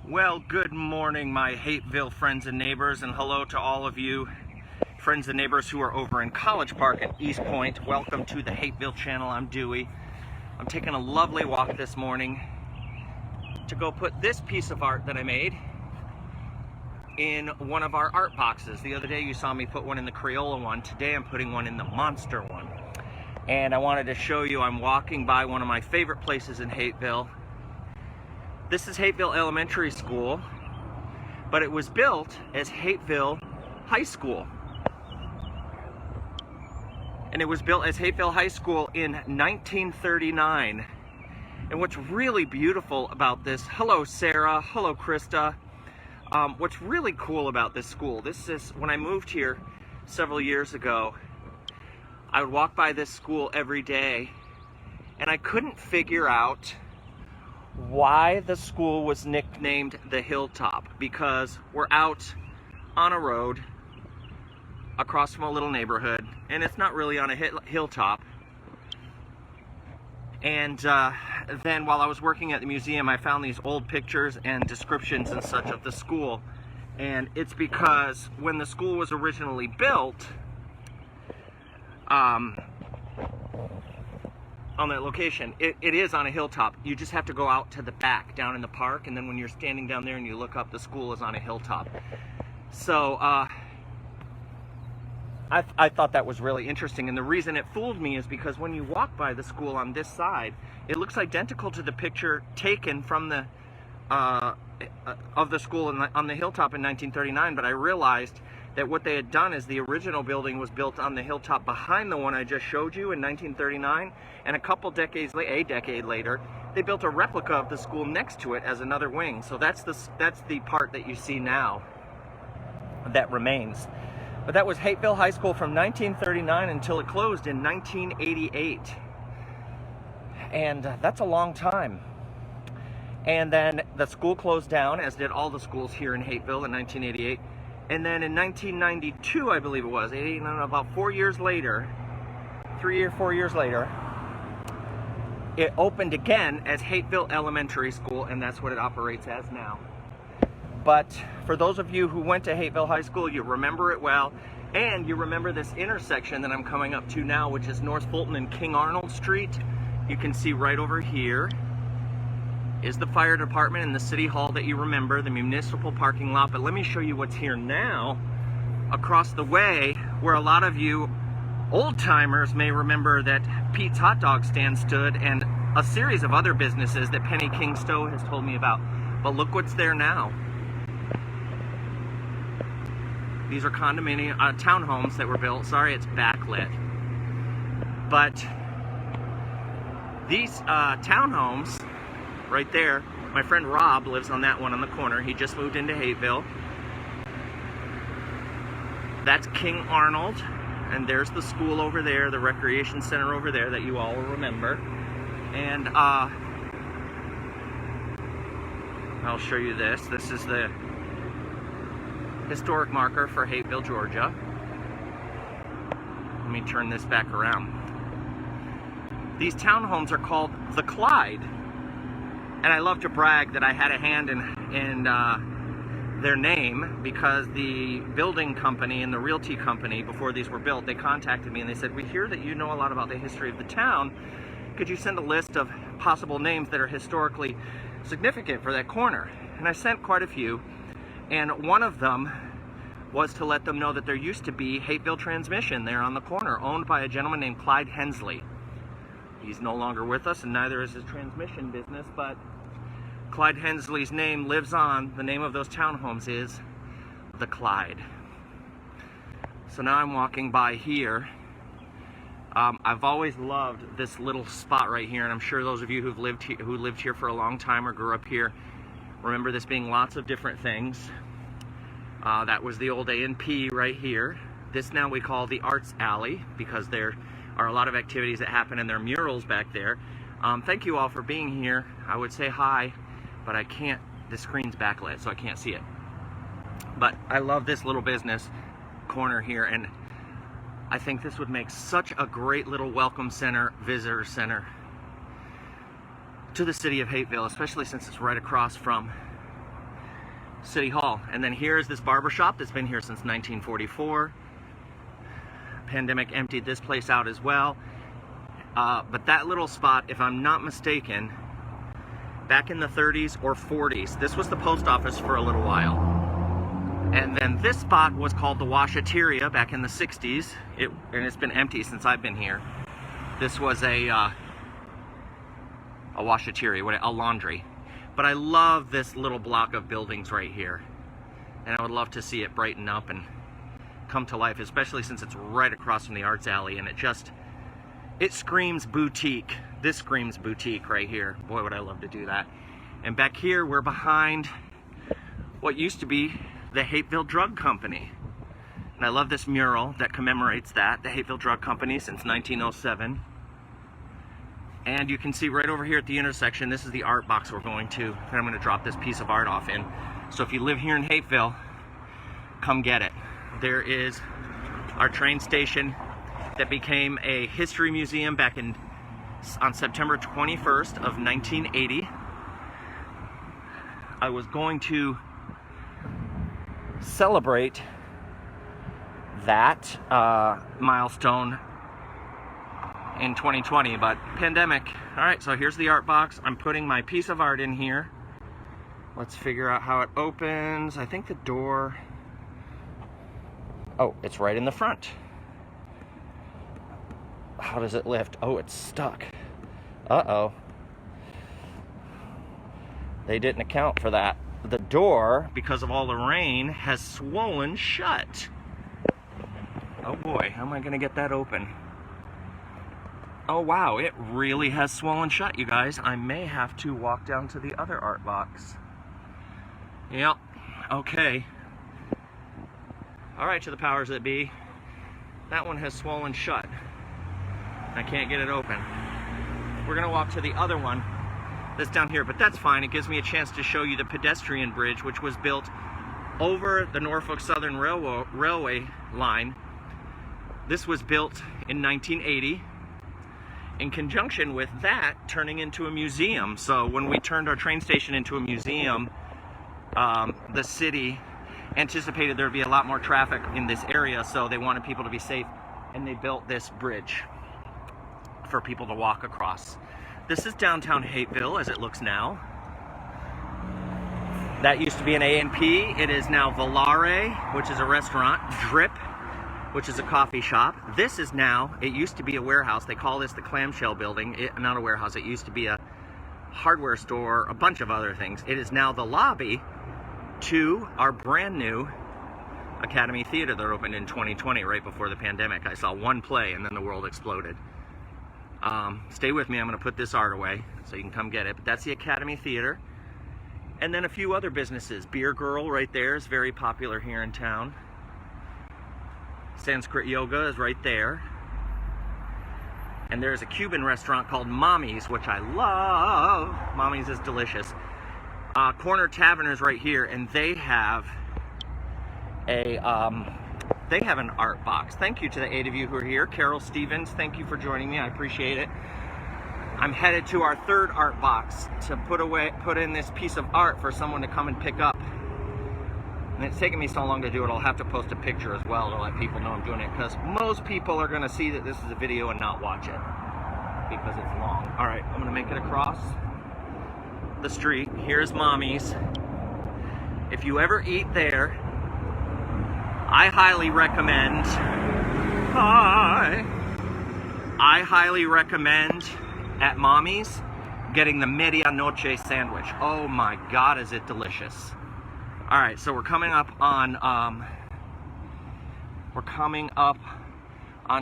Well, good morning, my Hateville friends and neighbors, and hello to all of you friends and neighbors who are over in College Park at East Point. Welcome to the Hateville channel. I'm Dewey. I'm taking a lovely walk this morning to go put this piece of art that I made in one of our art boxes. The other day you saw me put one in the Crayola one. Today I'm putting one in the Monster one. And I wanted to show you I'm walking by one of my favorite places in Hateville. This is Hateful Elementary School, but it was built as Hateville High School. And it was built as Hateville High School in 1939. And what's really beautiful about this, hello Sarah, hello Krista. What's really cool about this school, this is, when I moved here several years ago, I would walk by this school every day and I couldn't figure out why the school was nicknamed the Hilltop, because we're out on a road across from a little neighborhood and it's not really on a hilltop. And then while I was working at the museum, I found these old pictures and descriptions and such of the school, and it's because when the school was originally built on that location, it is on a hilltop. You just have to go out to the back down in the park, and then when you're standing down there and you look up, the school is on a hilltop. So I thought that was really interesting, and the reason it fooled me is because when you walk by the school on this side, it looks identical to the picture taken from the of the school on the hilltop in 1939, but I realized that what they had done is the original building was built on the hilltop behind the one I just showed you in 1939, and a decade later, they built a replica of the school next to it as another wing. So that's the part that you see now that remains. But that was Hateville High School from 1939 until it closed in 1988. And that's a long time. And then the school closed down, as did all the schools here in Hateville in 1988. And then in 1992, I believe it was, about 4 years later, 3 or 4 years later, it opened again as Hateville Elementary School, and that's what it operates as now. But for those of you who went to Hateville High School, you remember it well, and you remember this intersection that I'm coming up to now, which is North Fulton and King Arnold Street. You can see right over here is the fire department and the city hall that you remember, the municipal parking lot. But let me show you what's here now, across the way, where a lot of you old timers may remember that Pete's hot dog stand stood, and a series of other businesses that Penny King Stowe has told me about. But look what's there now. These are condominium townhomes that were built. Sorry, it's backlit. But these townhomes right there, my friend Rob lives on that one on the corner. He just moved into Hateville. That's King Arnold, and there's the school over there, the recreation center over there that you all will remember. And I'll show you this. This is the historic marker for Hateville, Georgia. Let me turn this back around. These townhomes are called the Clyde. And I love to brag that I had a hand in their name, because the building company and the realty company, before these were built, they contacted me and they said, "We hear that you know a lot about the history of the town. Could you send a list of possible names that are historically significant for that corner?" And I sent quite a few. And one of them was to let them know that there used to be Hateville Transmission there on the corner, owned by a gentleman named Clyde Hensley. He's no longer with us, and neither is his transmission business, but Clyde Hensley's name lives on. The name of those townhomes is the Clyde. So now I'm walking by here. I've always loved this little spot right here, and I'm sure those of you who lived here for a long time or grew up here remember this being lots of different things. That was the old A&P right here. This now we call the Arts Alley, because there are a lot of activities that happen, and there are murals back there. Thank you all for being here. I would say hi, but I can't, the screen's backlit, so I can't see it. But I love this little business corner here, and I think this would make such a great little welcome center, visitor center to the city of Hateville, especially since it's right across from City Hall. And then here's this barber shop that's been here since 1944. Pandemic emptied this place out as well. But that little spot, if I'm not mistaken, back in the 30s or 40s, this was the post office for a little while. And then this spot was called the Washateria back in the 60s. And it's been empty since I've been here. This was a washateria, a laundry. But I love this little block of buildings right here. And I would love to see it brighten up and come to life, especially since it's right across from the Arts Alley, and it screams boutique. This screams boutique right here. Boy, would I love to do that. And back here, we're behind what used to be the Hateville Drug Company. And I love this mural that commemorates that, the Hateville Drug Company since 1907. And you can see right over here at the intersection, this is the art box we're going to, that I'm going to drop this piece of art off in. So if you live here in Hateville, come get it. There is our train station that became a history museum back on September 21st of 1980. I was going to celebrate that milestone in 2020, but pandemic. All right, so here's the art box. I'm putting my piece of art in here. Let's figure out how it opens. I think the door, oh, it's right in the front. How does it lift? Oh, it's stuck. Uh-oh. They didn't account for that. The door, because of all the rain, has swollen shut. Oh boy, how am I gonna get that open? Oh wow, it really has swollen shut, you guys. I may have to walk down to the other art box. Yep, okay. All right, to the powers that be. That one has swollen shut. I can't get it open. We're gonna walk to the other one that's down here, but that's fine. It gives me a chance to show you the Pedestrian Bridge, which was built over the Norfolk Southern Railway line. This was built in 1980. In conjunction with that, turning into a museum. So when we turned our train station into a museum, the city anticipated there'd be a lot more traffic in this area, so they wanted people to be safe, and they built this bridge for people to walk across. This is downtown Hateville as it looks now. That used to be an A&P. It is now Volare, which is a restaurant. Drip, which is a coffee shop. This is now, it used to be a warehouse. They call this the Clamshell Building. Not a warehouse, it used to be a hardware store, a bunch of other things. It is now the lobby to our brand new Academy Theater that opened in 2020, right before the pandemic. I saw one play and then the world exploded. Stay with me, I'm gonna put this art away so you can come get it. But that's the Academy Theater. And then a few other businesses. Beer Girl right there is very popular here in town. Sanskrit Yoga is right there. And there's a Cuban restaurant called Mommy's, which I love. Mommy's is delicious. Corner Tavern is right here, and they have an art box. Thank you to the 8 of you who are here. Carol Stevens, thank you for joining me. I appreciate it. I'm headed to our third art box to put in this piece of art for someone to come and pick up. And it's taken me so long to do it, I'll have to post a picture as well to let people know I'm doing it, because most people are going to see that this is a video and not watch it because it's long. All right, I'm going to make it across the street. Here's Mommy's. If you ever eat there, I highly recommend at Mommy's getting the medianoche sandwich. Oh my God, is it delicious. All right, so we're coming up on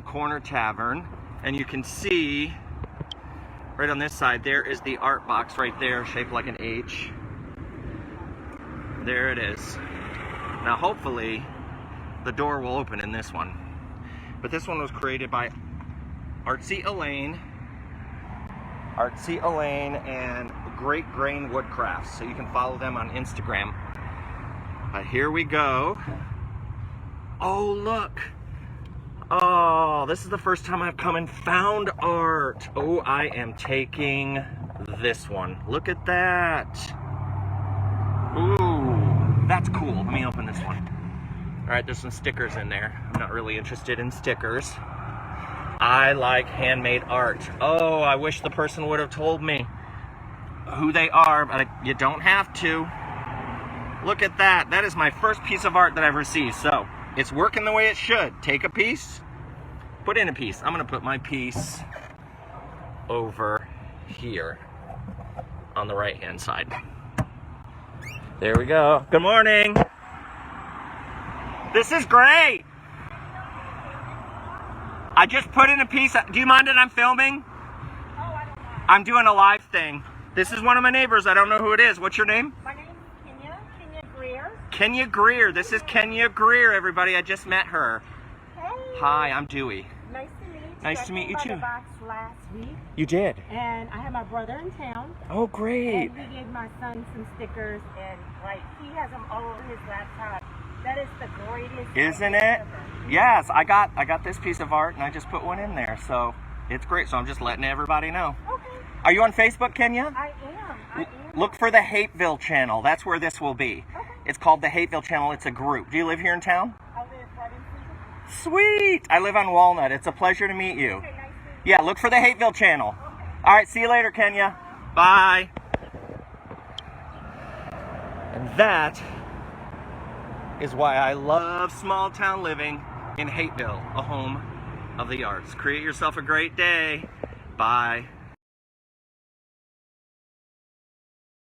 Corner Tavern, and you can see right on this side there is the art box right there, shaped like an H. There it is. Now hopefully the door will open in this one, but this one was created by Artsy Elaine and Great Grain Woodcrafts, so you can follow them on Instagram. Here we go. Oh, look. Oh, this is the first time I've come and found art. Oh, I am taking this one. Look at that. Ooh, that's cool. Let me open this one. All right, there's some stickers in there. I'm not really interested in stickers. I like handmade art. Oh, I wish the person would have told me who they are, but you don't have to. Look at that. That is my first piece of art that I've received. So it's working the way it should. Take a piece, put in a piece. I'm gonna put my piece over here on the right-hand side. There we go. Good morning. This is great. I just put in a piece. Do you mind that I'm filming? Oh, I don't mind. I'm doing a live thing. This is one of my neighbors. I don't know who it is. What's your name? My name is Kenya Greer. Kenya Greer. This is Kenya Greer, everybody. I just met her. Hey. Hi, I'm Dewey. Nice to meet you. Nice to meet you, I too. came by the box last week, You did? and I have my brother in town. Oh, great. And he gave my son some stickers, and like he has them all over his laptop. That is the greatest. Isn't idea it? ever. Yes, I got this piece of art, and I just put one in there. So it's great. So I'm just letting everybody know. Okay. Are you on Facebook, Kenya? I am. Look for the Hateville channel. That's where this will be. Okay. It's called the Hateville channel. It's a group. Do you live here in town? I live right in Cleveland. Sweet. I live on Walnut. It's a pleasure to meet you. Okay, nice to meet you. Yeah, look for the Hateville channel. Okay. All right, see you later, Kenya. Bye. And that is why I love small town living in Hateville, a home of the arts. Create yourself a great day. Bye.